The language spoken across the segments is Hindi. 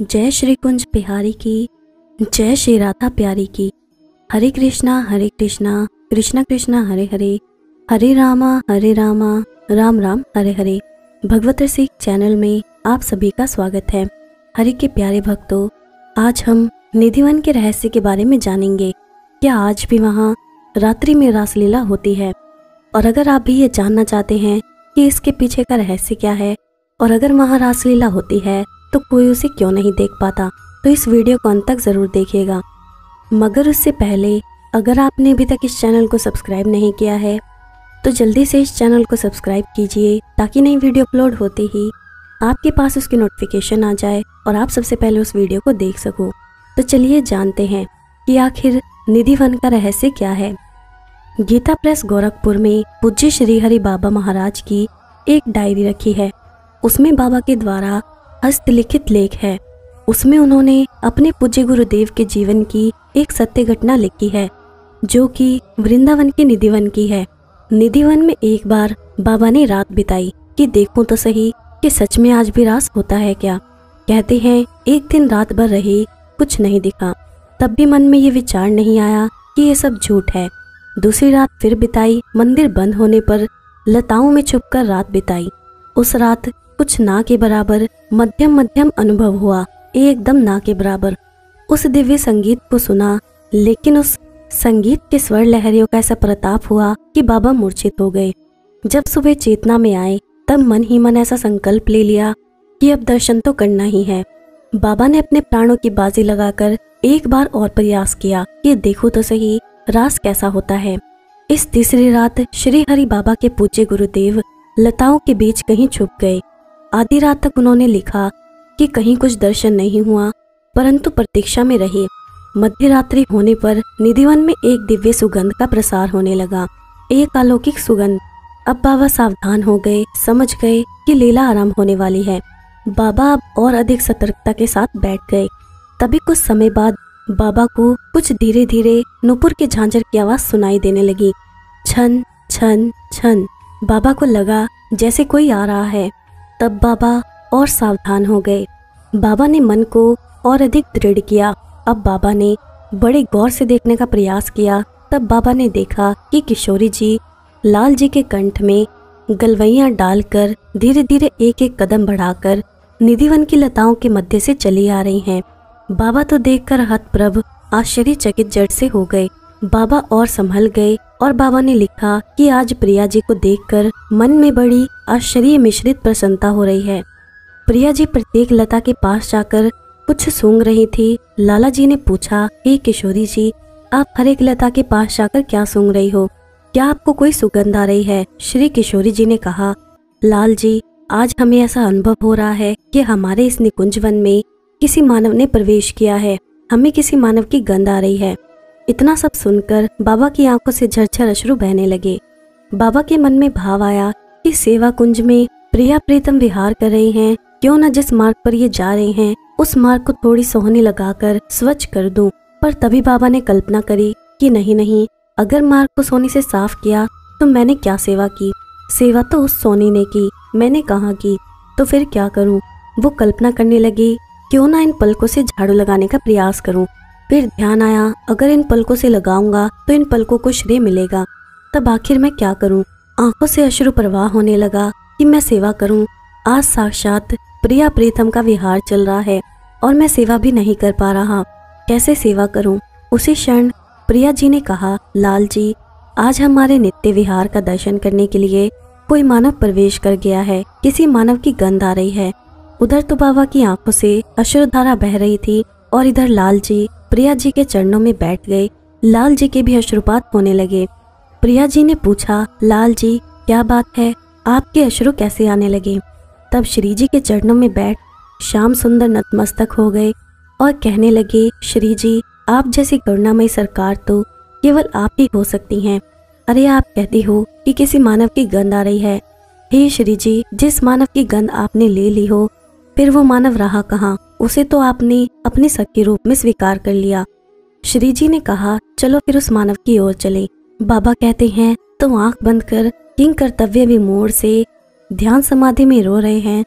जय श्री कुंज बिहारी की, जय श्री राधा प्यारी की। हरे कृष्णा कृष्णा कृष्णा हरे हरे, हरे रामा राम राम हरे हरे। भगवत रसिक चैनल में आप सभी का स्वागत है। हरि के प्यारे भक्तों, आज हम निधिवन के रहस्य के बारे में जानेंगे। क्या आज भी वहाँ रात्रि में रासलीला होती है? और अगर आप भी ये जानना चाहते हैं कि इसके पीछे का रहस्य क्या है, और अगर वहाँ रासलीला होती है तो कोई उसे क्यों नहीं देख पाता, तो इस वीडियो को अंत तक ज़रूर देखिएगा। मगर उससे पहले अगर आपने अभी तक इस चैनल को सब्सक्राइब नहीं किया है तो जल्दी से इस चैनल को सब्सक्राइब कीजिए, ताकि नई वीडियो अपलोड होते ही आपके पास उसकी नोटिफिकेशन आ जाए और आप सबसे पहले उस वीडियो को देख सको। तो चलिए जानते हैं कि आखिर निधिवन का रहस्य क्या है। गीता प्रेस गोरखपुर में पूज्य श्री हरि बाबा महाराज की एक डायरी रखी है। उसमें बाबा के द्वारा हस्तलिखित लेख है। उसमें उन्होंने अपने पूज्य गुरुदेव के जीवन की एक सत्य घटना लिखी है, जो कि वृंदावन के निधिवन की है। निधिवन में एक बार बाबा ने रात बिताई कि देखूं तो सही कि सच में आज भी रास होता है क्या। कहते हैं एक दिन रात भर रही, कुछ नहीं दिखा, तब भी मन में ये विचार नहीं आया कि ये सब झूठ है। दूसरी रात फिर बिताई, मंदिर बंद होने पर लताओं में छुपकर रात बिताई। उस रात कुछ ना के बराबर मध्यम अनुभव हुआ, एकदम ना के बराबर। उस दिव्य संगीत को सुना, लेकिन उस संगीत के स्वर लहरियों का ऐसा प्रताप हुआ कि बाबा मूर्छित हो गए। जब सुबह चेतना में आए तब मन ही मन ऐसा संकल्प ले लिया कि अब दर्शन तो करना ही है। बाबा ने अपने प्राणों की बाजी लगाकर एक बार और प्रयास किया कि देखो तो सही रास कैसा होता है। इस तीसरी रात श्री हरि बाबा के पूज्य गुरुदेव लताओं के बीच कहीं छुप गए। आधी रात तक उन्होंने लिखा कि कहीं कुछ दर्शन नहीं हुआ, परंतु प्रतीक्षा में रहे। मध्य रात्रि होने पर निधिवन में एक दिव्य सुगंध का प्रसार होने लगा, एक अलौकिक सुगंध। अब बाबा सावधान हो गए, समझ गए कि लीला आरंभ होने वाली है। बाबा अब और अधिक सतर्कता के साथ बैठ गए। तभी कुछ समय बाद बाबा को कुछ धीरे धीरे नुपुर के झांझर की आवाज सुनाई देने लगी। छन छन छन। बाबा को लगा जैसे कोई आ रहा है। तब बाबा और सावधान हो गए। बाबा ने मन को और अधिक दृढ़ किया। अब बाबा ने बड़े गौर से देखने का प्रयास किया। तब बाबा ने देखा कि किशोरी जी लाल जी के कंठ में गलवैयां डालकर धीरे धीरे एक एक कदम बढ़ाकर निधिवन की लताओं के मध्य से चली आ रही हैं। बाबा तो देखकर हतप्रभ आश्चर्यचकित जड़ से हो गए। बाबा और संभल गए और बाबा ने लिखा कि आज प्रिया जी को देखकर मन में बड़ी आश्चर्य मिश्रित प्रसन्नता हो रही है। प्रिया जी प्रत्येक लता के पास जाकर कुछ सूंघ रही थी। लाला जी ने पूछा, हे किशोरी जी, आप हर एक लता के पास जाकर क्या सूंघ रही हो? क्या आपको कोई सुगंध आ रही है? श्री किशोरी जी ने कहा, लाल जी, आज हमें ऐसा अनुभव हो रहा है कि हमारे इस निकुंज वन में किसी मानव ने प्रवेश किया है। हमें किसी मानव की गंध आ रही है। इतना सब सुनकर बाबा की आंखों से झरझर अश्रु बहने लगे। बाबा के मन में भाव आया कि सेवा कुंज में प्रिया प्रीतम विहार कर रही हैं, क्यों न जिस मार्ग पर ये जा रहे हैं उस मार्ग को थोड़ी सोहनी लगाकर स्वच्छ कर दूं। पर तभी बाबा ने कल्पना करी कि नहीं, अगर मार्ग को सोने से साफ किया तो मैंने क्या सेवा की? सेवा तो उस सोनी ने की, मैंने कहाँ की? तो फिर क्या करूं? वो कल्पना करने लगी, क्यों ना इन पलकों से झाड़ू लगाने का प्रयास करूं। फिर ध्यान आया, अगर इन पलकों से लगाऊंगा तो इन पलकों को श्रेय मिलेगा। तब आखिर मैं क्या करूं? आंखों से अश्रु प्रवाह होने लगा कि मैं सेवा करूं। आज साक्षात प्रिया प्रीतम का विहार चल रहा है और मैं सेवा भी नहीं कर पा रहा। कैसे सेवा करूं? उसी क्षण प्रिया जी ने कहा, लाल जी, आज हमारे नित्य विहार का दर्शन करने के लिए कोई मानव प्रवेश कर गया है। किसी मानव की गंध आ रही है। उधर तो बाबा की आंखों से अश्रुधारा बह रही थी और इधर लाल जी प्रिया जी के चरणों में बैठ गए। लाल जी के भी अश्रुपात होने लगे। प्रिया जी ने पूछा, लाल जी, क्या बात है? आपके अश्रु कैसे आने लगे? तब श्री जी के चरणों में बैठ श्याम सुंदर नतमस्तक हो गए और कहने लगे, श्री जी, आप जैसी करुणामयी सरकार तो केवल आप ही हो सकती हैं। अरे आप कहती हो कि किसी मानव की गंध आ रही है। हे श्री जी, जिस मानव की गंध आपने ले ली हो, फिर वो मानव रहा कहाँ? उसे तो आपने अपने सख्य रूप में स्वीकार कर लिया। श्री जी ने कहा, चलो फिर उस मानव की ओर चले। बाबा कहते हैं, तो आंख बंद कर किंग कर्तव्य विमोड़ से ध्यान समाधि में रो रहे हैं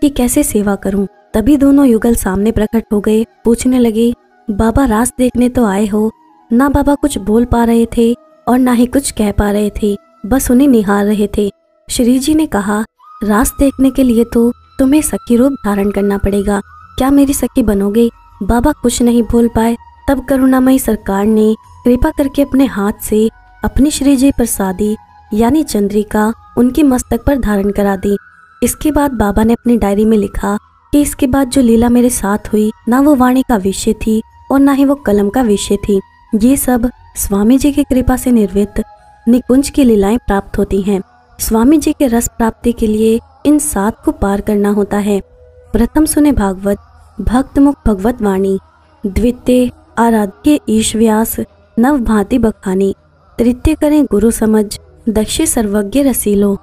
कि कैसे सेवा करूं। तभी दोनों युगल सामने प्रकट हो गए। पूछने लगे, बाबा रास देखने तो आए हो? ना बाबा कुछ बोल पा रहे थे और ना ही कुछ कह पा रहे थे, बस उन्हें निहार रहे थे। श्री जी ने कहा, रास देखने के लिए तो तुम्हें सखी रूप धारण करना पड़ेगा, क्या मेरी सखी बनोगे? बाबा कुछ नहीं बोल पाए। तब करुणामयी सरकार ने कृपा करके अपने हाथ से अपनी श्रीजय प्रसादी यानी चंद्रिका उनके मस्तक पर धारण करा दी। इसके बाद बाबा ने अपनी डायरी में लिखा कि इसके बाद जो लीला मेरे साथ हुई, ना वो वाणी का विषय थी और ना ही वो कलम का विषय थी। ये सब स्वामी जी की कृपा से निर्मित निकुंज की लीलाएं प्राप्त होती हैं। स्वामी जी के रस प्राप्ति के लिए इन 7 को पार करना होता है। प्रथम सुने भागवत, भक्त मुख भगवत वाणी। द्वितीय आराध्य ईश व्यास, नव भांति बखानी। तृतीय करें गुरु समझ, दक्षिण सर्वज्ञ रसीलो।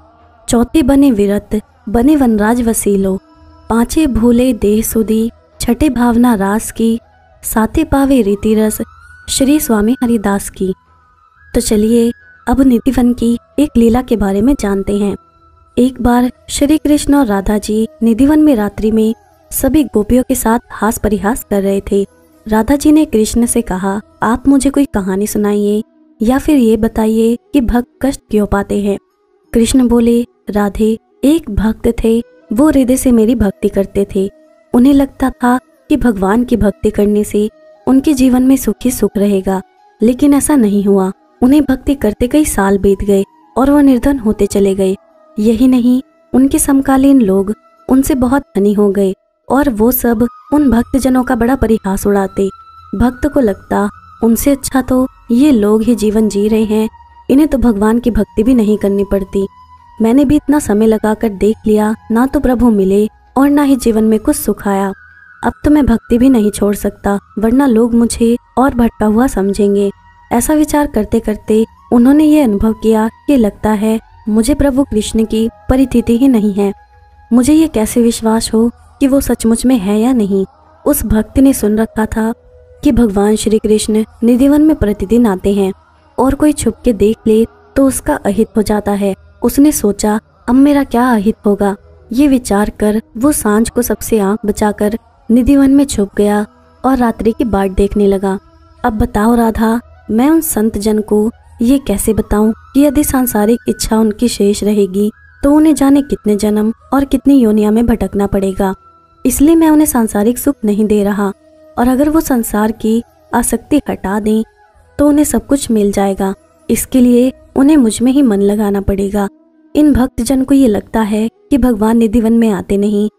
चौथे बने विरत, बने वनराज वसीलो। पांचे भूले देह सुधी, छठे भावना रास की। साते पावे रीति रस, श्री स्वामी हरिदास की। तो चलिए अब निधिवन की एक लीला के बारे में जानते हैं। एक बार श्री कृष्ण और राधा जी निधिवन में रात्रि में सभी गोपियों के साथ हास परिहास कर रहे थे। राधा जी ने कृष्ण से कहा, आप मुझे कोई कहानी सुनाइए या फिर ये बताइए कि भक्त कष्ट क्यों पाते हैं। कृष्ण बोले, राधे, एक भक्त थे, वो हृदय से मेरी भक्ति करते थे। उन्हें लगता था कि भगवान की भक्ति करने से उनके जीवन में सुख ही सुख रहेगा, लेकिन ऐसा नहीं हुआ। उन्हें भक्ति करते कई साल बीत गए और वह निर्धन होते चले गए। यही नहीं, उनके समकालीन लोग उनसे बहुत धनी हो गए और वो सब उन भक्तजनों का बड़ा परिहास उड़ाते। भक्त को लगता, उनसे अच्छा तो ये लोग ही जीवन जी रहे हैं, इन्हें तो भगवान की भक्ति भी नहीं करनी पड़ती। मैंने भी इतना समय लगाकर देख लिया, ना तो प्रभु मिले और ना ही जीवन में कुछ सुख आया। अब तो मैं भक्ति भी नहीं छोड़ सकता, वरना लोग मुझे और भटका हुआ समझेंगे। ऐसा विचार करते करते उन्होंने ये अनुभव किया कि लगता है मुझे प्रभु कृष्ण की परिस्थिति ही नहीं है। मुझे ये कैसे विश्वास हो कि वो सचमुच में है या नहीं। उस भक्त ने सुन रखा था कि भगवान श्री कृष्ण निधिवन में प्रतिदिन आते हैं और कोई छुप के देख ले तो उसका अहित हो जाता है। उसने सोचा, अब मेरा क्या अहित होगा। ये विचार कर वो सांझ को सबसे आंख बचाकर निधिवन में छुप गया और रात्रि की बाट देखने लगा। अब बताओ राधा, मैं उन संत जन को ये कैसे बताऊं कि यदि सांसारिक इच्छा उनकी शेष रहेगी तो उन्हें जाने कितने जन्म और कितनी योनिया में भटकना पड़ेगा। इसलिए मैं उन्हें सांसारिक सुख नहीं दे रहा, और अगर वो संसार की आसक्ति हटा दें तो उन्हें सब कुछ मिल जाएगा। इसके लिए उन्हें मुझ में ही मन लगाना पड़ेगा। इन भक्तजन को ये लगता है कि भगवान निधिवन में आते नहीं,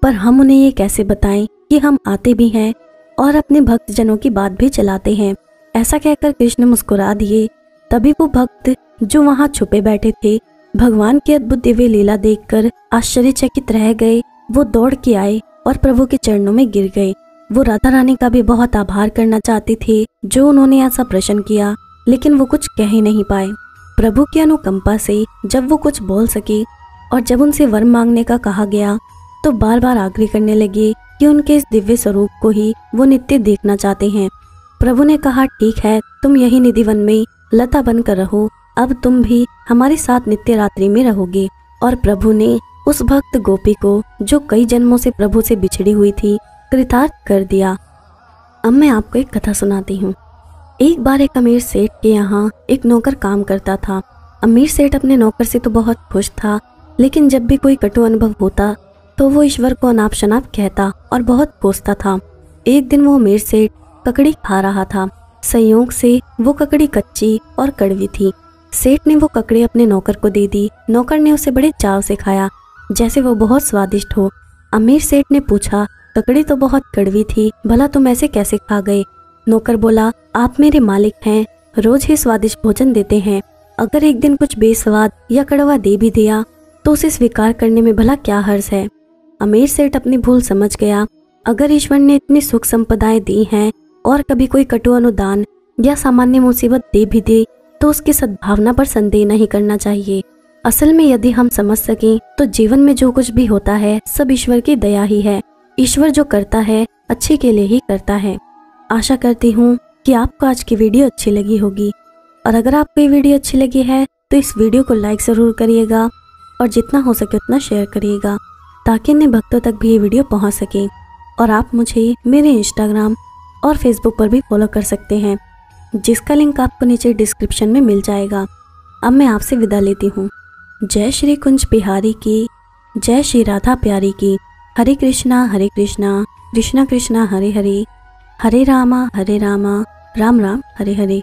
पर हम उन्हें ये कैसे बताएं कि हम आते भी हैं और अपने भक्तजनों की बात भी चलाते हैं। ऐसा कहकर कृष्ण मुस्कुरा दिए। तभी वो भक्त जो वहां छुपे बैठे थे, भगवान की अद्भुत दिव्य लीला देखकर आश्चर्यचकित रह गए। वो दौड़ के आए और प्रभु के चरणों में गिर गए। वो राधा रानी का भी बहुत आभार करना चाहते थे जो उन्होंने ऐसा प्रश्न किया, लेकिन वो कुछ कह ही नहीं पाए। प्रभु की अनुकंपा से जब वो कुछ बोल सके और जब उनसे वर मांगने का कहा गया तो बार बार आग्रह करने लगे कि उनके इस दिव्य स्वरूप को ही वो नित्य देखना चाहते हैं। प्रभु ने कहा, ठीक है, तुम यही निधिवन में लता बनकर रहो, अब तुम भी हमारे साथ नित्य रात्रि में रहोगे। और प्रभु ने उस भक्त गोपी को, जो कई जन्मों से प्रभु से बिछड़ी हुई थी, कृतार्थ कर दिया। अब मैं आपको एक कथा सुनाती हूँ। एक बार एक अमीर सेठ के यहाँ एक नौकर काम करता था। अमीर सेठ अपने नौकर से तो बहुत खुश था, लेकिन जब भी कोई कटु अनुभव होता तो वो ईश्वर को अनाप शनाप कहता और बहुत कोसता था। एक दिन वो अमीर सेठ ककड़ी खा रहा था। संयोग से वो ककड़ी कच्ची और कड़वी थी। सेठ ने वो ककड़ी अपने नौकर को दे दी। नौकर ने उसे बड़े चाव से खाया, जैसे वो बहुत स्वादिष्ट हो। अमीर सेठ ने पूछा, ककड़ी तो बहुत कड़वी थी, भला तुम ऐसे कैसे खा गए? नौकर बोला, आप मेरे मालिक हैं, रोज ही स्वादिष्ट भोजन देते हैं। अगर एक दिन कुछ बेस्वाद या कड़वा दे भी दिया तो उसे स्वीकार करने में भला क्या हर्ज है। अमीर सेठ अपनी भूल समझ गया। अगर ईश्वर ने इतनी सुख संपदाएं दी हैं और कभी कोई कटु अनुदान या सामान्य मुसीबत दे भी दे तो उसकी सद्भावना पर संदेह नहीं करना चाहिए। असल में यदि हम समझ सकें तो जीवन में जो कुछ भी होता है सब ईश्वर की दया ही है। ईश्वर जो करता है अच्छे के लिए ही करता है। आशा करती हूँ कि आपको आज की वीडियो अच्छी लगी होगी, और अगर आपको ये वीडियो अच्छी लगी है तो इस वीडियो को लाइक ज़रूर करिएगा और जितना हो सके उतना शेयर करिएगा। ताकि अन्य भक्तों तक भी ये वीडियो पहुंच सके। और आप मुझे मेरे इंस्टाग्राम और फेसबुक पर भी फॉलो कर सकते हैं, जिसका लिंक आपको नीचे डिस्क्रिप्शन में मिल जाएगा। अब मैं आपसे विदा लेती हूँ। जय श्री कुंज बिहारी की, जय श्री राधा प्यारी की। हरे कृष्णा कृष्णा कृष्णा हरे हरे, हरे रामा राम राम हरे हरे।